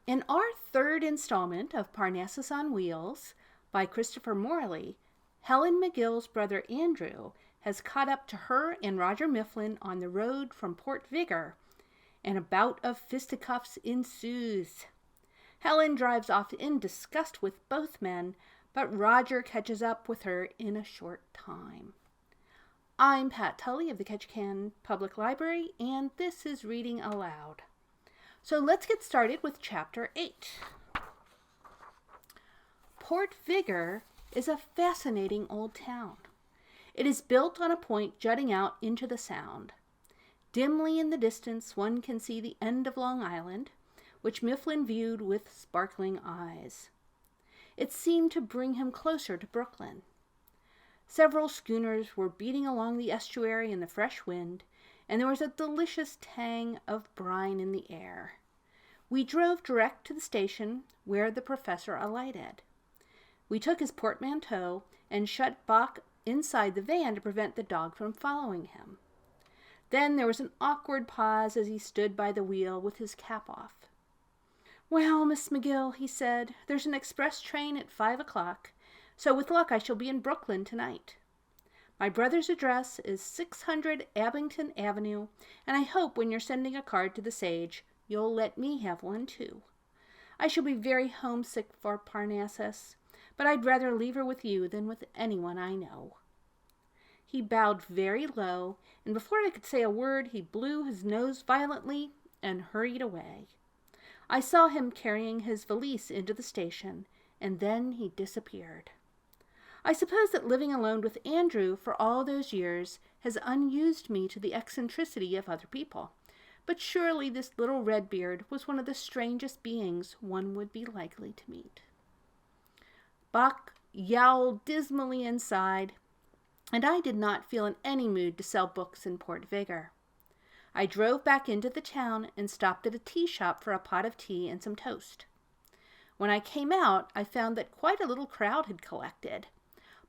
In our third installment of Parnassus on Wheels by Christopher Morley, Helen McGill's brother Andrew has caught up to her and Roger Mifflin on the road from Port Vigor, and a bout of fisticuffs ensues. Helen drives off in disgust with both men, but Roger catches up with her in a short time. I'm Pat Tully of the Ketchikan Public Library, and this is Reading Aloud. So let's get started with Chapter 8. Port Vigor is a fascinating old town. It is built on a point jutting out into the Sound. Dimly in the distance one can see the end of Long Island, which Mifflin viewed with sparkling eyes. It seemed to bring him closer to Brooklyn. Several schooners were beating along the estuary in the fresh wind, and there was a delicious tang of brine in the air. We drove direct to the station where the professor alighted. We took his portmanteau and shut Bach inside the van to prevent the dog from following him. Then there was an awkward pause as he stood by the wheel with his cap off. "Well, Miss McGill," he said, "there's an express train at 5 o'clock, so with luck I shall be in Brooklyn tonight. My brother's address is 600 Abington Avenue, and I hope when you're sending a card to the Sage, you'll let me have one too. I shall be very homesick for Parnassus, but I'd rather leave her with you than with anyone I know." He bowed very low, and before I could say a word, he blew his nose violently and hurried away. I saw him carrying his valise into the station, and then he disappeared. I suppose that living alone with Andrew for all those years has unused me to the eccentricity of other people, but surely this little Redbeard was one of the strangest beings one would be likely to meet. Bach yowled dismally inside, and I did not feel in any mood to sell books in Port Vigor. I drove back into the town and stopped at a tea shop for a pot of tea and some toast. When I came out, I found that quite a little crowd had collected,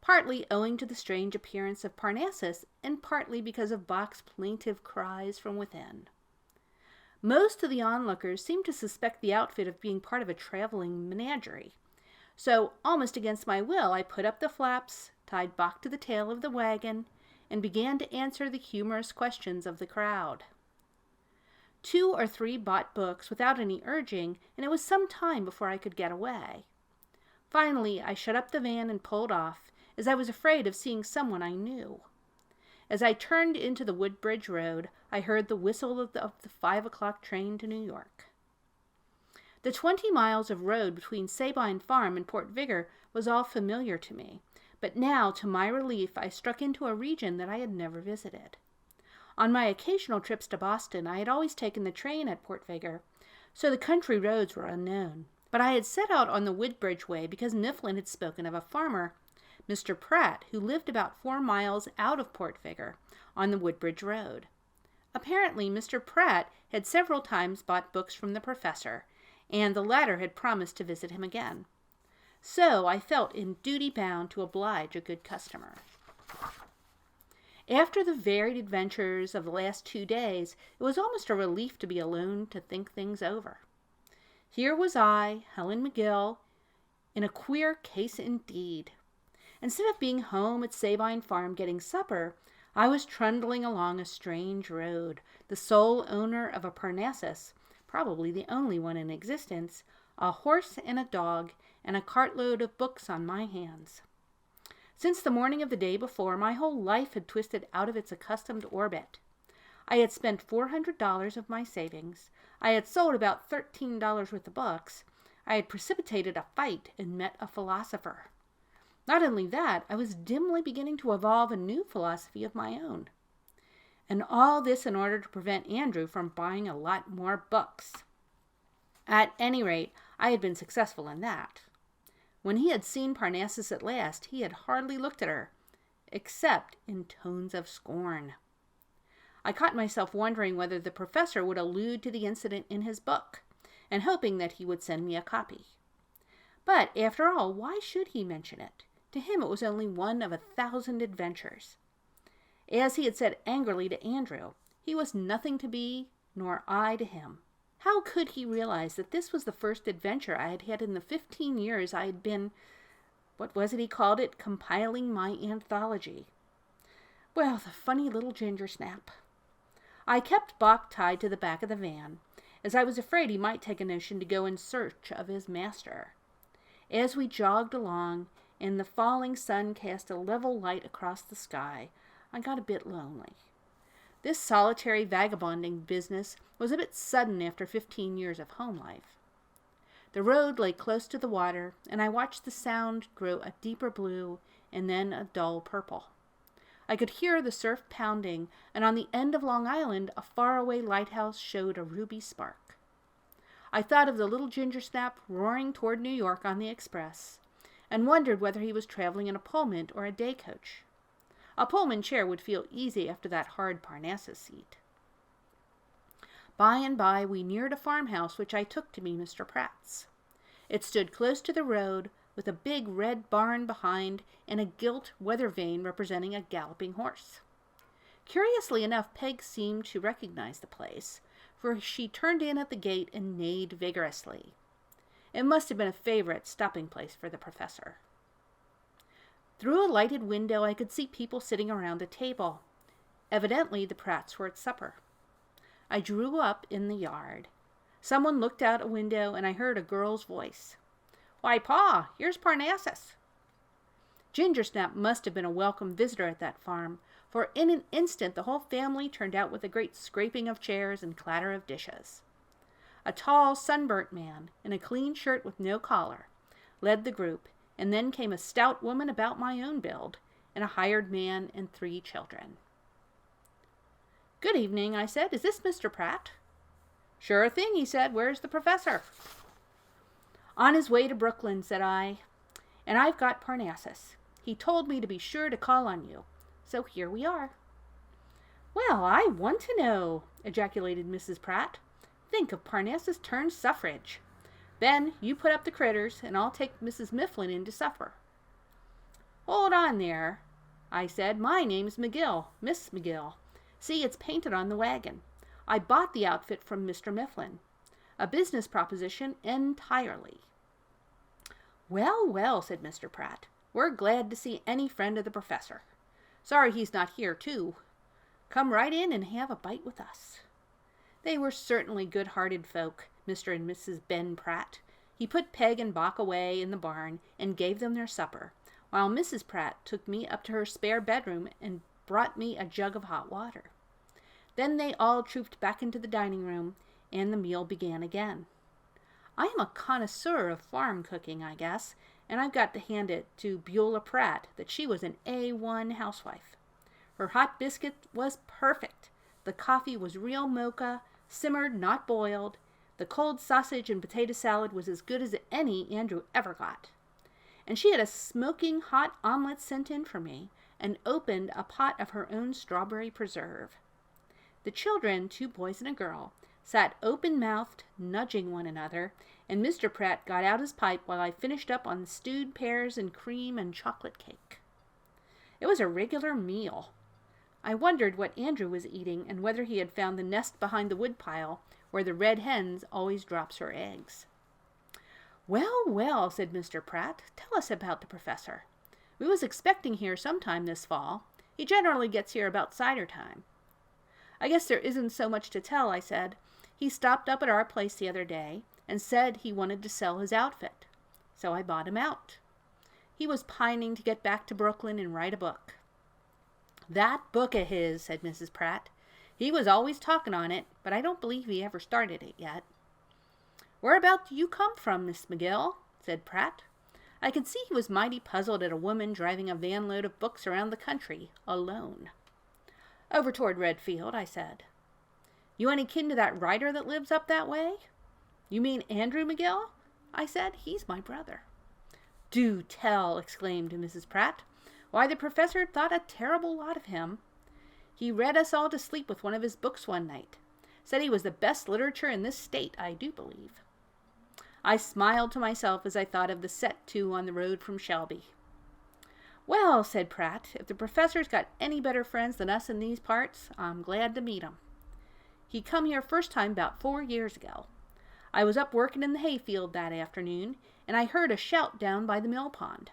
partly owing to the strange appearance of Parnassus and partly because of Bach's plaintive cries from within. Most of the onlookers seemed to suspect the outfit of being part of a traveling menagerie, so almost against my will I put up the flaps, tied Bach to the tail of the wagon, and began to answer the humorous questions of the crowd. 2 or 3 bought books without any urging, and it was some time before I could get away. Finally, I shut up the van and pulled off, as I was afraid of seeing someone I knew. As I turned into the Woodbridge Road, I heard the whistle of the 5 o'clock train to New York. The 20 miles of road between Sabine Farm and Port Vigor was all familiar to me, but now, to my relief, I struck into a region that I had never visited. On my occasional trips to Boston, I had always taken the train at Port Vigor, so the country roads were unknown. But I had set out on the Woodbridge way because Mifflin had spoken of a farmer, Mr. Pratt, who lived about 4 miles out of Port Vigor on the Woodbridge Road. Apparently, Mr. Pratt had several times bought books from the professor, and the latter had promised to visit him again. So I felt in duty bound to oblige a good customer. After the varied adventures of the last 2 days, it was almost a relief to be alone to think things over. Here was I, Helen McGill, in a queer case indeed. Instead of being home at Sabine Farm getting supper, I was trundling along a strange road, the sole owner of a Parnassus, probably the only one in existence, a horse and a dog, and a cartload of books on my hands. Since the morning of the day before, my whole life had twisted out of its accustomed orbit. I had spent $400 of my savings. I had sold about $13 worth of books. I had precipitated a fight and met a philosopher. Not only that, I was dimly beginning to evolve a new philosophy of my own. And all this in order to prevent Andrew from buying a lot more books. At any rate, I had been successful in that. When he had seen Parnassus at last, he had hardly looked at her, except in tones of scorn. I caught myself wondering whether the professor would allude to the incident in his book, and hoping that he would send me a copy. But, after all, why should he mention it? To him it was only one of 1,000 adventures. As he had said angrily to Andrew, he was nothing to me, nor I to him. How could he realize that this was the first adventure I had had in the 15 years I had been, what was it he called it, compiling my anthology? Well, the funny little gingersnap. I kept Bach tied to the back of the van, as I was afraid he might take a notion to go in search of his master. As we jogged along, and the falling sun cast a level light across the sky, I got a bit lonely. This solitary vagabonding business was a bit sudden after 15 years of home life. The road lay close to the water, and I watched the Sound grow a deeper blue and then a dull purple. I could hear the surf pounding, and on the end of Long Island a faraway lighthouse showed a ruby spark. I thought of the little gingersnap roaring toward New York on the express, and wondered whether he was traveling in a Pullman or a day coach. A Pullman chair would feel easy after that hard Parnassus seat. By and by we neared a farmhouse which I took to be Mr. Pratt's. It stood close to the road, with a big red barn behind and a gilt weather vane representing a galloping horse. Curiously enough, Peg seemed to recognize the place, for she turned in at the gate and neighed vigorously. It must have been a favorite stopping place for the professor. Through a lighted window I could see people sitting around a table. Evidently the Pratts were at supper. I drew up in the yard. Someone looked out a window, and I heard a girl's voice. "Why, Pa, here's Parnassus." Gingersnap must have been a welcome visitor at that farm, for in an instant the whole family turned out with a great scraping of chairs and clatter of dishes. A tall, sunburnt man, in a clean shirt with no collar, led the group, and then came a stout woman about my own build, and a hired man and 3 children. "Good evening," I said. "Is this Mr. Pratt?" "Sure thing," he said. "Where's the professor?" "On his way to Brooklyn," said I, "and I've got Parnassus. He told me to be sure to call on you. So here we are." "Well, I want to know," ejaculated Mrs. Pratt. "Think of Parnassus turned suffrage. Ben, you put up the critters, and I'll take Mrs. Mifflin in to supper." "Hold on there," I said. "My name's McGill, Miss McGill. See, it's painted on the wagon. I bought the outfit from Mr. Mifflin. A business proposition entirely." "Well, well," said Mr. Pratt. "We're glad to see any friend of the professor. Sorry he's not here, too. Come right in and have a bite with us." They were certainly good-hearted folk, Mr. and Mrs. Ben Pratt. He put Peg and Bach away in the barn and gave them their supper, while Mrs. Pratt took me up to her spare bedroom and brought me a jug of hot water. Then they all trooped back into the dining room, and the meal began again. I am a connoisseur of farm cooking, I guess, and I've got to hand it to Beulah Pratt that she was an A1 housewife. Her hot biscuit was perfect. The coffee was real mocha, simmered, not boiled. The cold sausage and potato salad was as good as any Andrew ever got. And she had a smoking hot omelet sent in for me, and opened a pot of her own strawberry preserve. The children, 2 boys and a girl, sat open-mouthed, nudging one another, and Mr. Pratt got out his pipe while I finished up on stewed pears and cream and chocolate cake. It was a regular meal. I wondered what Andrew was eating and whether he had found the nest behind the woodpile where the red hen always drops her eggs. "Well, well," said Mr. Pratt, "tell us about the professor. We was expecting here sometime this fall. He generally gets here about cider time." "I guess there isn't so much to tell," I said. "He stopped up at our place the other day and said he wanted to sell his outfit. So I bought him out. He was pining to get back to Brooklyn and write a book." "That book of his," said Mrs. Pratt. "He was always talking on it, but I don't believe he ever started it yet." "Whereabout do you come from, Miss McGill?" said Pratt. I could see he was mighty puzzled at a woman driving a van load of books around the country, alone. "Over toward Redfield," I said. "You any kin to that writer that lives up that way?" "You mean Andrew McGill?" I said. "He's my brother." "Do tell!" exclaimed Mrs. Pratt. "Why, the professor thought a terrible lot of him. He read us all to sleep with one of his books one night. Said he was the best literature in this state, I do believe." I smiled to myself as I thought of the set to on the road from Shelby. "Well," said Pratt, "if the professor's got any better friends than us in these parts, I'm glad to meet 'em." He come here first time about 4 years ago. I was up working in the hayfield that afternoon, and I heard a shout down by the mill pond.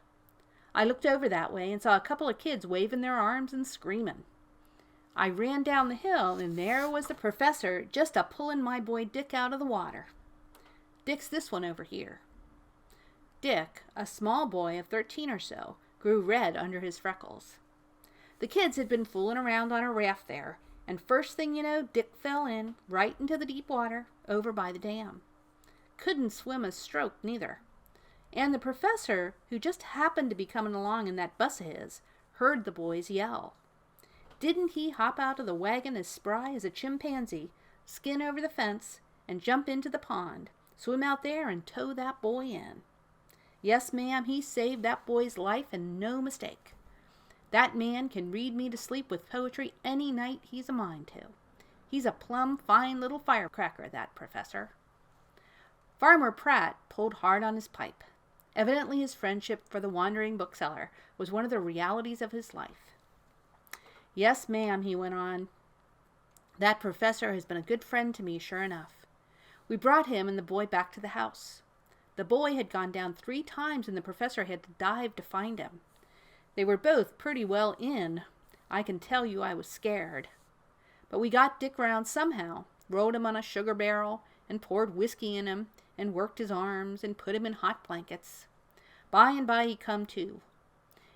I looked over that way and saw a couple of kids waving their arms and screaming. I ran down the hill, and there was the professor just a-pulling my boy Dick out of the water. Dick's this one over here." Dick, a small boy of 13 or so, grew red under his freckles. The kids had been fooling around on a raft there, and first thing you know, Dick fell in, right into the deep water, over by the dam. Couldn't swim a stroke, neither. And the professor, who just happened to be coming along in that bus of his, heard the boys yell. Didn't he hop out of the wagon as spry as a chimpanzee, skin over the fence, and jump into the pond, swim out there and tow that boy in? Yes, ma'am, he saved that boy's life, and no mistake. That man can read me to sleep with poetry any night he's a mind to. He's a plumb fine little firecracker, that professor. Farmer Pratt pulled hard on his pipe. Evidently his friendship for the wandering bookseller was one of the realities of his life. "Yes, ma'am," he went on. "That professor has been a good friend to me, sure enough. We brought him and the boy back to the house. The boy had gone down 3 times and the professor had to dive to find him. They were both pretty well in. I can tell you I was scared. But we got Dick round somehow, rolled him on a sugar barrel, and poured whiskey in him, and worked his arms, and put him in hot blankets. By and by he come to.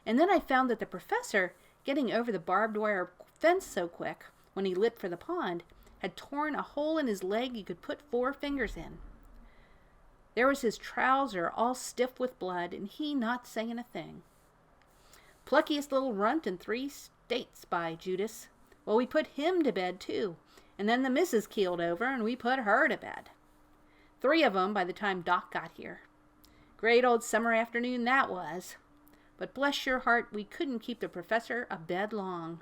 And then I found that the professor, getting over the barbed wire fence so quick, when he lit for the pond, had torn a hole in his leg you could put 4 fingers in. There was his trouser all stiff with blood, and he not saying a thing. Pluckiest little runt in 3 states, by Judas. Well, we put him to bed, too, and then the missus keeled over, and we put her to bed. 3 of 'em by the time Doc got here. Great old summer afternoon that was. But bless your heart, we couldn't keep the professor abed long.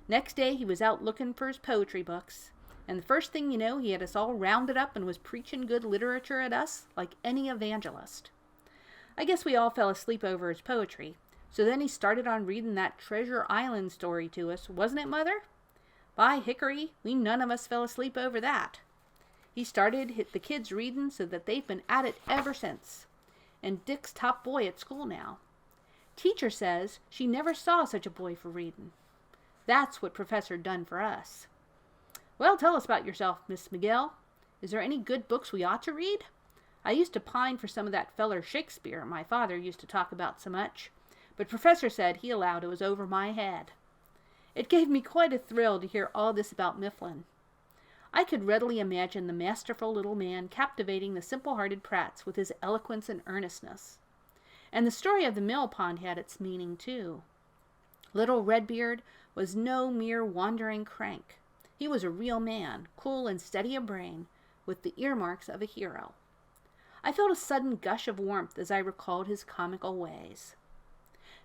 Next day he was out looking for his poetry books, and the first thing you know, he had us all rounded up and was preaching good literature at us like any evangelist. I guess we all fell asleep over his poetry, so then he started on reading that Treasure Island story to us, wasn't it, Mother? By hickory, we none of us fell asleep over that. He started the kids reading so that they've been at it ever since. And Dick's top boy at school now. Teacher says she never saw such a boy for reading. That's what Professor done for us. Well, tell us about yourself, Miss Miguel. Is there any good books we ought to read? I used to pine for some of that feller Shakespeare my father used to talk about so much, but Professor said he allowed it was over my head. It gave me quite a thrill to hear all this about Mifflin. I could readily imagine the masterful little man captivating the simple-hearted Pratts with his eloquence and earnestness. And the story of the mill pond had its meaning, too. Little Redbeard was no mere wandering crank. He was a real man, cool and steady of brain, with the earmarks of a hero. I felt a sudden gush of warmth as I recalled his comical ways.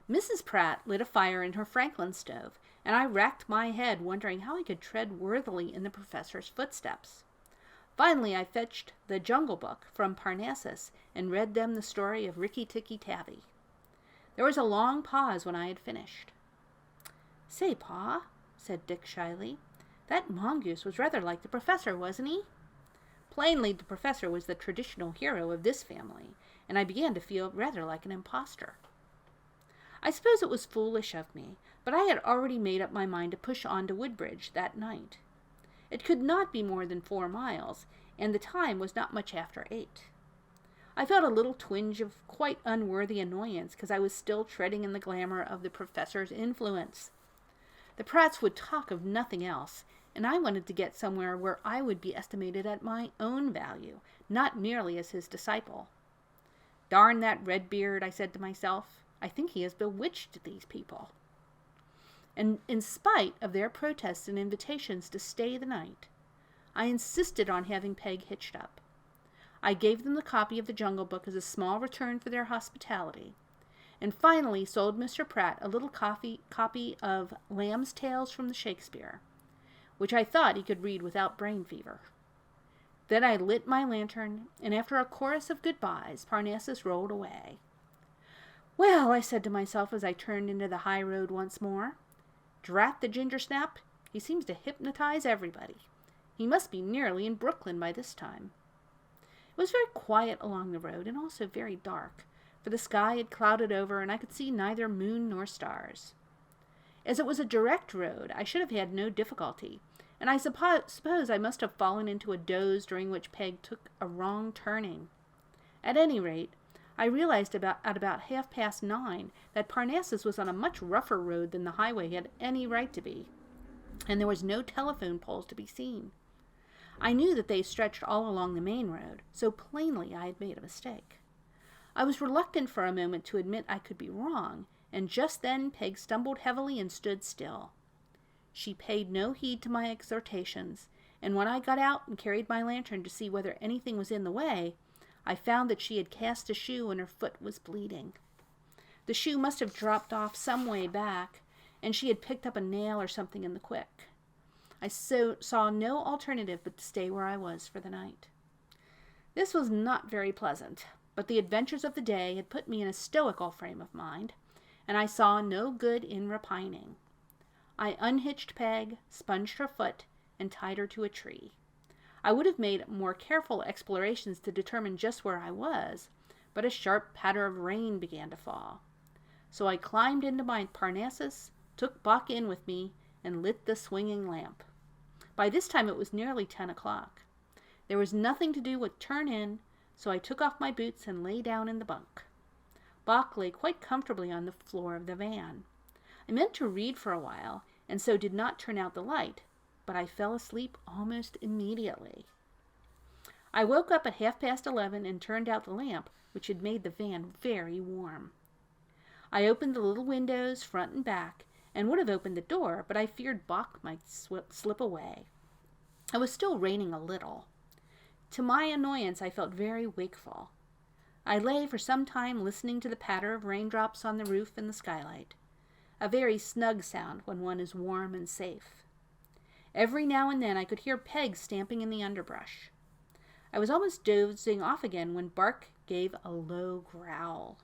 Mrs. Pratt lit a fire in her Franklin stove, and I racked my head wondering how I could tread worthily in the professor's footsteps. Finally, I fetched the Jungle Book from Parnassus and read them the story of Rikki Tikki Tavi. There was a long pause when I had finished. "Say, Pa," said Dick shyly, "that mongoose was rather like the professor, wasn't he?" Plainly, the professor was the traditional hero of this family, and I began to feel rather like an impostor. I suppose it was foolish of me, but I had already made up my mind to push on to Woodbridge that night. It could not be more than 4 miles, and the time was not much after 8. I felt a little twinge of quite unworthy annoyance because I was still treading in the glamour of the professor's influence. The Pratts would talk of nothing else, and I wanted to get somewhere where I would be estimated at my own value, not merely as his disciple. "Darn that Redbeard," I said to myself. "I think he has bewitched these people." And in spite of their protests and invitations to stay the night, I insisted on having Peg hitched up. I gave them the copy of the Jungle Book as a small return for their hospitality, and finally sold Mr. Pratt a little copy of Lamb's Tales from the Shakespeare, which I thought he could read without brain fever. Then I lit my lantern, and after a chorus of goodbyes, Parnassus rolled away. "Well," I said to myself as I turned into the high road once more, "drat the ginger snap, he seems to hypnotize everybody. He must be nearly in Brooklyn by this time. It was very quiet along the road, and also very dark, for the sky had clouded over, and I could see neither moon nor stars. As it was a direct road, I should have had no difficulty, and I suppose I must have fallen into a doze during which Peg took a wrong turning. At any rate, I realized at about 9:30 that Parnassus was on a much rougher road than the highway had any right to be, and there was no telephone poles to be seen. I knew that they stretched all along the main road, so plainly I had made a mistake. I was reluctant for a moment to admit I could be wrong, and just then Peg stumbled heavily and stood still. She paid no heed to my exhortations, and when I got out and carried my lantern to see whether anything was in the way, I found that she had cast a shoe and her foot was bleeding. The shoe must have dropped off some way back, and she had picked up a nail or something in the quick. I saw no alternative but to stay where I was for the night. This was not very pleasant, but the adventures of the day had put me in a stoical frame of mind, and I saw no good in repining. I unhitched Peg, sponged her foot, and tied her to a tree. I would have made more careful explorations to determine just where I was, but a sharp patter of rain began to fall. So I climbed into my Parnassus, took Buck in with me, and lit the swinging lamp. By this time it was nearly 10 o'clock. There was nothing to do but turn in, so I took off my boots and lay down in the bunk. Buck lay quite comfortably on the floor of the van. I meant to read for a while, and so did not turn out the light, but I fell asleep almost immediately. I woke up at 11:30 and turned out the lamp, which had made the van very warm. I opened the little windows, front and back, and would have opened the door, but I feared Buck might slip away. It was still raining a little. To my annoyance, I felt very wakeful. I lay for some time listening to the patter of raindrops on the roof and the skylight, a very snug sound when one is warm and safe. Every now and then I could hear Peg stamping in the underbrush. I was almost dozing off again when Bark gave a low growl.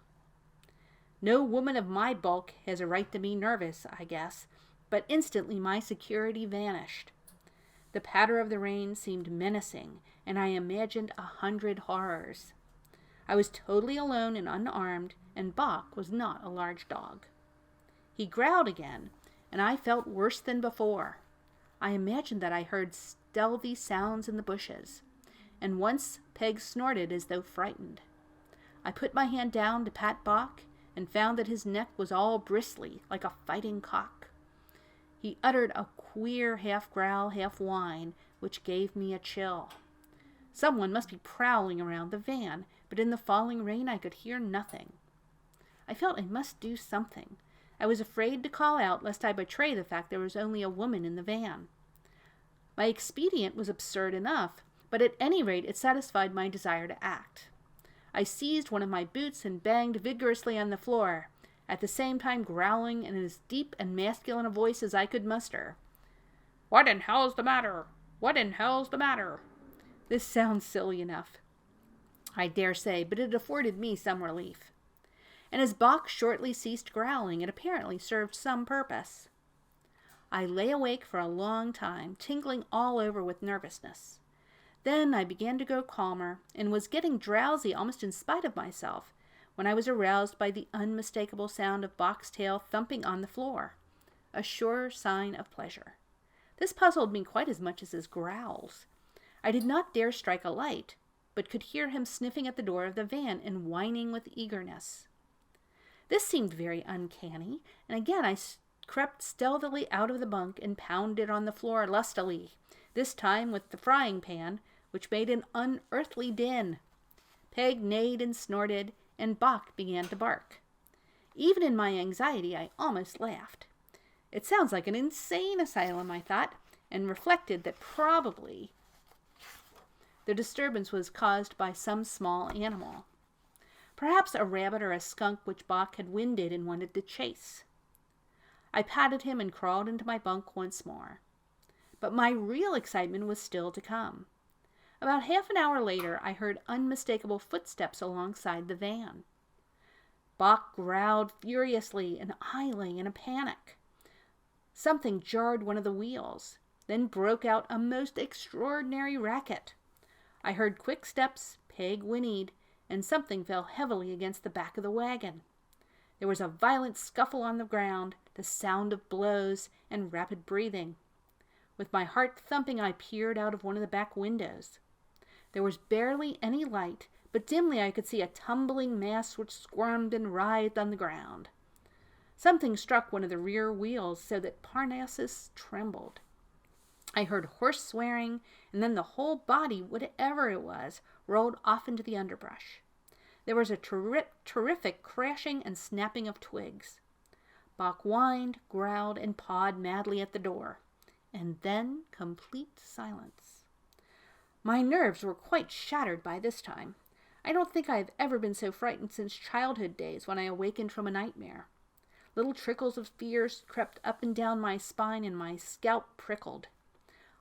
No woman of my bulk has a right to be nervous, I guess, but instantly my security vanished. The patter of the rain seemed menacing, and I imagined 100 horrors. I was totally alone and unarmed, and Bach was not a large dog. He growled again, and I felt worse than before. I imagined that I heard stealthy sounds in the bushes, and once Peg snorted as though frightened. I put my hand down to pat Bach, and found that his neck was all bristly, like a fighting cock. He uttered a queer half-growl, half-whine, which gave me a chill. Someone must be prowling around the van, but in the falling rain I could hear nothing. I felt I must do something. I was afraid to call out, lest I betray the fact there was only a woman in the van. My expedient was absurd enough, but at any rate it satisfied my desire to act. I seized one of my boots and banged vigorously on the floor, at the same time growling in as deep and masculine a voice as I could muster. "What in hell's the matter? What in hell's the matter?" This sounds silly enough, I dare say, but it afforded me some relief. And as Bach shortly ceased growling, it apparently served some purpose. I lay awake for a long time, tingling all over with nervousness. Then I began to grow calmer, and was getting drowsy almost in spite of myself, when I was aroused by the unmistakable sound of Bach's tail thumping on the floor, a sure sign of pleasure. This puzzled me quite as much as his growls. I did not dare strike a light, but could hear him sniffing at the door of the van and whining with eagerness. This seemed very uncanny, and again I crept stealthily out of the bunk and pounded on the floor lustily, this time with the frying pan, which made an unearthly din. Peg neighed and snorted, and Bach began to bark. Even in my anxiety, I almost laughed. It sounds like an insane asylum, I thought, and reflected that probably the disturbance was caused by some small animal. Perhaps a rabbit or a skunk which Bach had winded and wanted to chase. I patted him and crawled into my bunk once more. But my real excitement was still to come. About half an hour later, I heard unmistakable footsteps alongside the van. Bach growled furiously, and I lay in a panic. Something jarred one of the wheels. Then broke out a most extraordinary racket. I heard quick steps, Peg whinnied, and something fell heavily against the back of the wagon. There was a violent scuffle on the ground, the sound of blows, and rapid breathing. With my heart thumping, I peered out of one of the back windows. There was barely any light, but dimly I could see a tumbling mass which squirmed and writhed on the ground. Something struck one of the rear wheels so that Parnassus trembled. I heard hoarse swearing, and then the whole body, whatever it was, rolled off into the underbrush. There was a terrific crashing and snapping of twigs. Bach whined, growled, and pawed madly at the door. And then complete silence. My nerves were quite shattered by this time. I don't think I have ever been so frightened since childhood days when I awakened from a nightmare. Little trickles of fear crept up and down my spine, and my scalp prickled.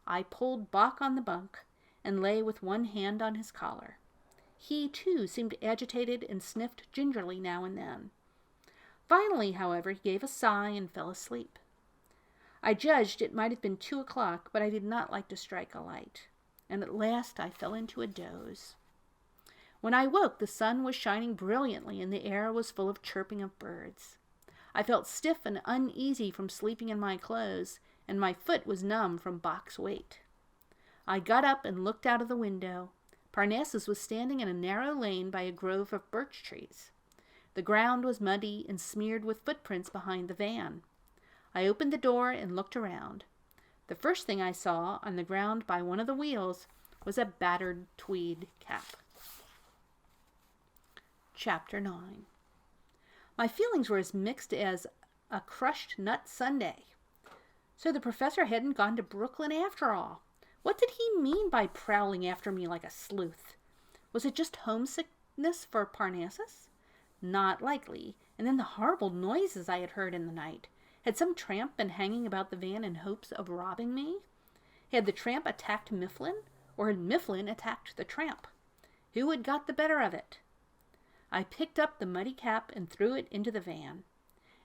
I pulled Bach on the bunk and lay with one hand on his collar. He, too, seemed agitated and sniffed gingerly now and then. Finally, however, he gave a sigh and fell asleep. I judged it might have been 2 o'clock, but I did not like to strike a light, and at last I fell into a doze. When I woke, the sun was shining brilliantly, and the air was full of chirping of birds. I felt stiff and uneasy from sleeping in my clothes, and my foot was numb from Bach's weight. I got up and looked out of the window. Parnassus was standing in a narrow lane by a grove of birch trees. The ground was muddy and smeared with footprints behind the van. I opened the door and looked around. The first thing I saw on the ground by one of the wheels was a battered tweed cap. Chapter 9. My feelings were as mixed as a crushed nut sundae. So the professor hadn't gone to Brooklyn after all. What did he mean by prowling after me like a sleuth? Was it just homesickness for Parnassus? Not likely. And then the horrible noises I had heard in the night. Had some tramp been hanging about the van in hopes of robbing me? Had the tramp attacked Mifflin, or had Mifflin attacked the tramp? Who had got the better of it? I picked up the muddy cap and threw it into the van.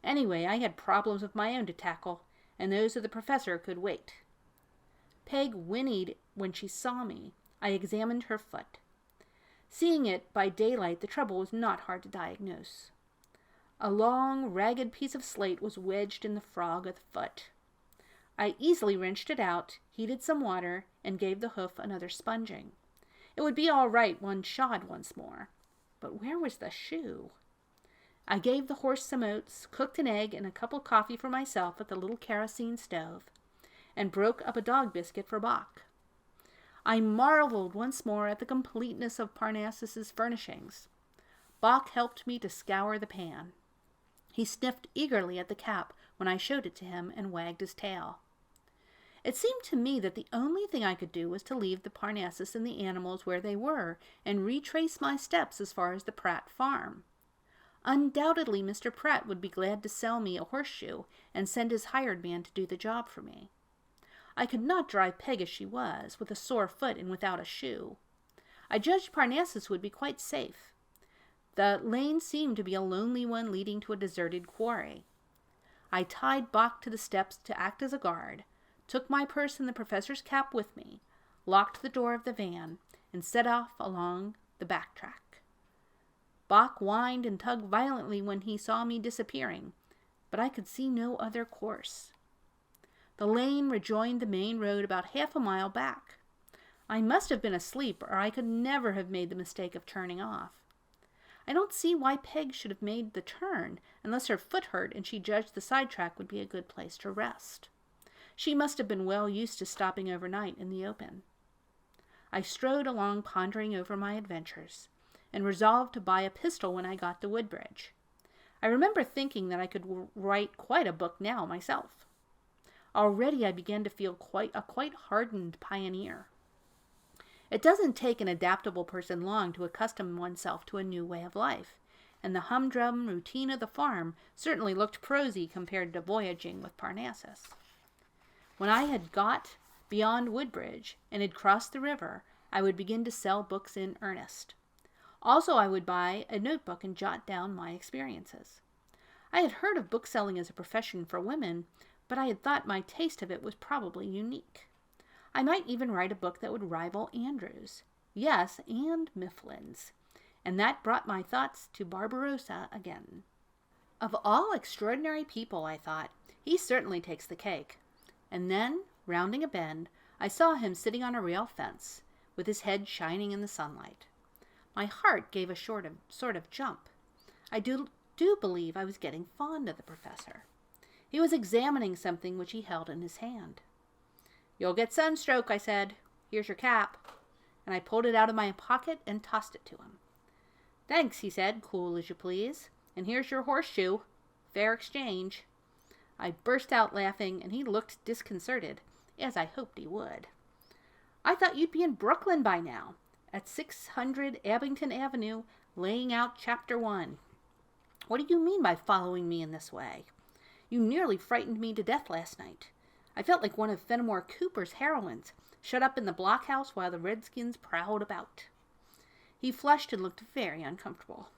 Anyway, I had problems of my own to tackle, and those of the professor could wait. Peg whinnied when she saw me. I examined her foot. Seeing it by daylight, the trouble was not hard to diagnose. A long, ragged piece of slate was wedged in the frog of the foot. I easily wrenched it out, heated some water, and gave the hoof another sponging. It would be all right when shod once more. But where was the shoe? I gave the horse some oats, cooked an egg and a cup of coffee for myself at the little kerosene stove, and broke up a dog biscuit for Bach. I marveled once more at the completeness of Parnassus's furnishings. Bach helped me to scour the pan. He sniffed eagerly at the cap when I showed it to him and wagged his tail. It seemed to me that the only thing I could do was to leave the Parnassus and the animals where they were and retrace my steps as far as the Pratt farm. Undoubtedly, Mr. Pratt would be glad to sell me a horseshoe and send his hired man to do the job for me. I could not drive Peg as she was, with a sore foot and without a shoe. I judged Parnassus would be quite safe. The lane seemed to be a lonely one leading to a deserted quarry. I tied Bach to the steps to act as a guard, took my purse and the professor's cap with me, locked the door of the van, and set off along the back track. Bach whined and tugged violently when he saw me disappearing, but I could see no other course. The lane rejoined the main road about half a mile back. I must have been asleep, or I could never have made the mistake of turning off. I don't see why Peg should have made the turn, unless her foot hurt and she judged the sidetrack would be a good place to rest. She must have been well used to stopping overnight in the open. I strode along pondering over my adventures, and resolved to buy a pistol when I got to Woodbridge. I remember thinking that I could write quite a book now myself. Already I began to feel a quite hardened pioneer. It doesn't take an adaptable person long to accustom oneself to a new way of life, and the humdrum routine of the farm certainly looked prosy compared to voyaging with Parnassus. When I had got beyond Woodbridge and had crossed the river, I would begin to sell books in earnest. Also, I would buy a notebook and jot down my experiences. I had heard of bookselling as a profession for women, but I had thought my taste of it was probably unique. I might even write a book that would rival Andrew's. Yes, and Mifflin's. And that brought my thoughts to Barbarossa again. Of all extraordinary people, I thought, he certainly takes the cake. And then, rounding a bend, I saw him sitting on a rail fence, with his head shining in the sunlight. My heart gave a sort of jump. I do believe I was getting fond of the professor. He was examining something which he held in his hand. "You'll get sunstroke," I said. "Here's your cap." And I pulled it out of my pocket and tossed it to him. "Thanks," he said, cool as you please. "And here's your horseshoe. Fair exchange." I burst out laughing, and he looked disconcerted, as I hoped he would. "I thought you'd be in Brooklyn by now, at 600 Abington Avenue, laying out Chapter 1. What do you mean by following me in this way? You nearly frightened me to death last night. I felt like one of Fenimore Cooper's heroines, shut up in the blockhouse while the Redskins prowled about." He flushed and looked very uncomfortable.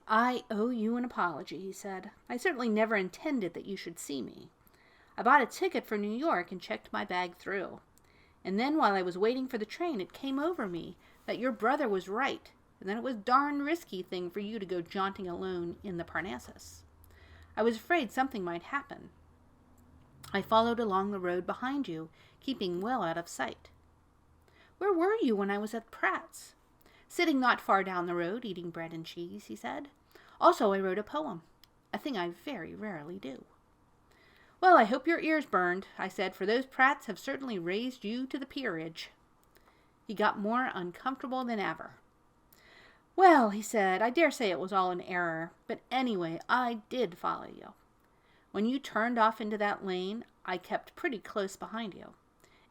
"I owe you an apology," he said. "I certainly never intended that you should see me. I bought a ticket for New York and checked my bag through. And then while I was waiting for the train, it came over me that your brother was right, and that it was a darn risky thing for you to go jaunting alone in the Parnassus. I was afraid something might happen. I followed along the road behind you, keeping well out of sight." "Where were you when I was at Pratt's?" "Sitting not far down the road, eating bread and cheese," he said. "Also, I wrote a poem, a thing I very rarely do." "Well, I hope your ears burned," I said, "for those Pratts have certainly raised you to the peerage." He got more uncomfortable than ever. "Well," he said, "I dare say it was all an error, but anyway, I did follow you. When you turned off into that lane, I kept pretty close behind you.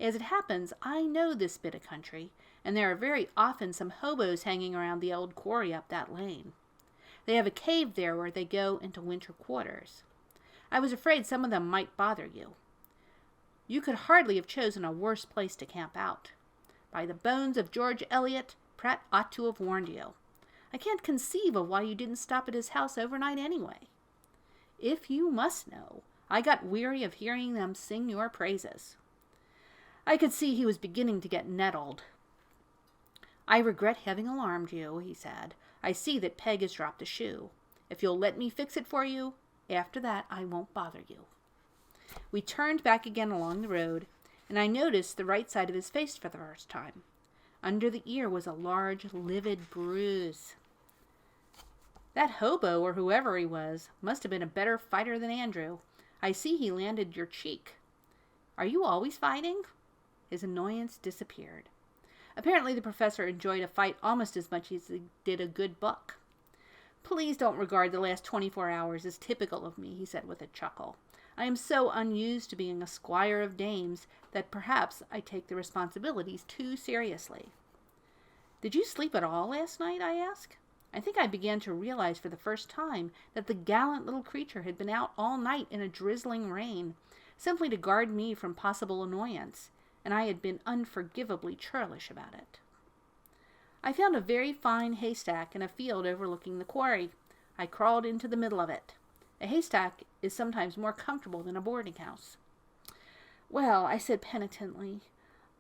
As it happens, I know this bit of country, and there are very often some hobos hanging around the old quarry up that lane. They have a cave there where they go into winter quarters. I was afraid some of them might bother you. You could hardly have chosen a worse place to camp out. By the bones of George Eliot, Pratt ought to have warned you. I can't conceive of why you didn't stop at his house overnight anyway. If you must know, I got weary of hearing them sing your praises." I could see he was beginning to get nettled. "I regret having alarmed you," he said. "I see that Peg has dropped a shoe. If you'll let me fix it for you, after that I won't bother you." We turned back again along the road, and I noticed the right side of his face for the first time. Under the ear was a large, livid bruise. "That hobo, or whoever he was, must have been a better fighter than Andrew. I see he landed your cheek. Are you always fighting?" His annoyance disappeared. Apparently the professor enjoyed a fight almost as much as he did a good book. "Please don't regard the last 24 hours as typical of me," he said with a chuckle. "I am so unused to being a squire of dames that perhaps I take the responsibilities too seriously." "Did you sleep at all last night?" I asked. I think I began to realize for the first time that the gallant little creature had been out all night in a drizzling rain, simply to guard me from possible annoyance, and I had been unforgivably churlish about it. "I found a very fine haystack in a field overlooking the quarry. I crawled into the middle of it. A haystack is sometimes more comfortable than a boarding house." "Well," I said penitently,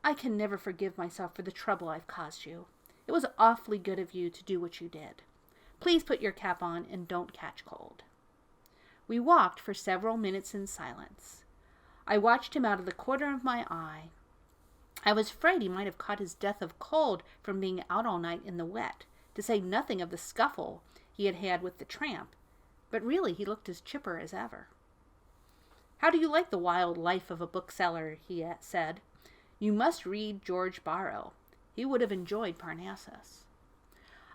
"I can never forgive myself for the trouble I've caused you. It was awfully good of you to do what you did. Please put your cap on and don't catch cold." We walked for several minutes in silence. I watched him out of the corner of my eye. I was afraid he might have caught his death of cold from being out all night in the wet, to say nothing of the scuffle he had had with the tramp, but really he looked as chipper as ever. "How do you like the wild life of a bookseller?" he said. "You must read George Borrow. He would have enjoyed Parnassus."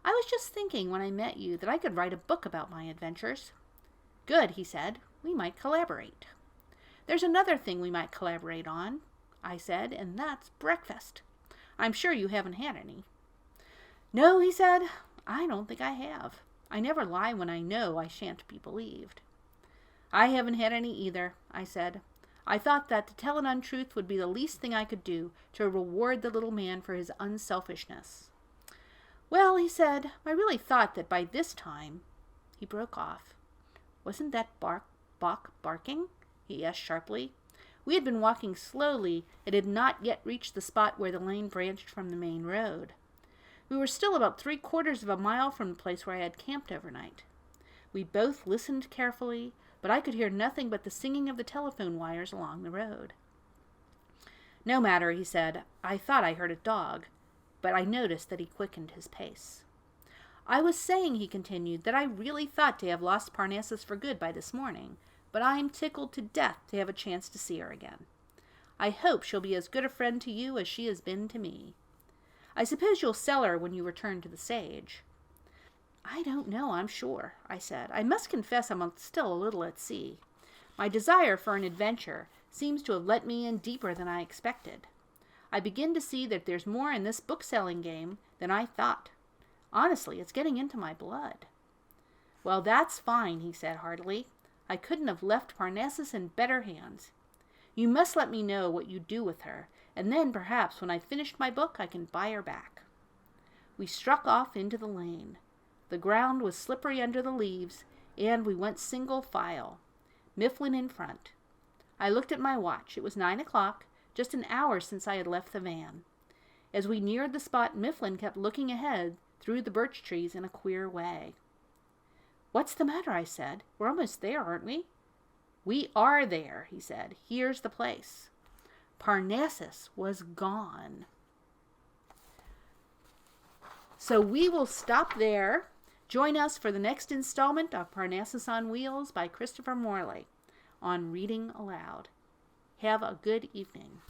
"I was just thinking when I met you that I could write a book about my adventures." "Good," he said. "We might collaborate." "There's another thing we might collaborate on," I said, "and that's breakfast. I'm sure you haven't had any." "No," he said, "I don't think I have. I never lie when I know I shan't be believed." "I haven't had any either," I said. I thought that to tell an untruth would be the least thing I could do to reward the little man for his unselfishness. "Well," he said, "I really thought that by this time—" He broke off. "Wasn't that Bach barking?" he asked sharply. We had been walking slowly and had not yet reached the spot where the lane branched from the main road. We were still about 3/4 of a mile from the place where I had camped overnight. We both listened carefully, but I could hear nothing but the singing of the telephone wires along the road. "No matter," he said. "I thought I heard a dog," but I noticed that he quickened his pace. "I was saying," he continued, "that I really thought to have lost Parnassus for good by this morning, but I'm tickled to death to have a chance to see her again. I hope she'll be as good a friend to you as she has been to me. I suppose you'll sell her when you return to the Sage." "I don't know, I'm sure," I said. "I must confess I'm still a little at sea. My desire for an adventure seems to have let me in deeper than I expected. I begin to see that there's more in this book-selling game than I thought. Honestly, it's getting into my blood." "Well, that's fine," he said heartily. "I couldn't have left Parnassus in better hands. You must let me know what you do with her, and then perhaps when I've finished my book I can buy her back." We struck off into the lane. The ground was slippery under the leaves, and we went single file, Mifflin in front. I looked at my watch. It was 9 o'clock, just an hour since I had left the van. As we neared the spot, Mifflin kept looking ahead through the birch trees in a queer way. "What's the matter?" I said. "We're almost there, aren't we?" "We are there," he said. "Here's the place." Parnassus was gone. So we will stop there. Join us for the next installment of Parnassus on Wheels by Christopher Morley on Reading Aloud. Have a good evening.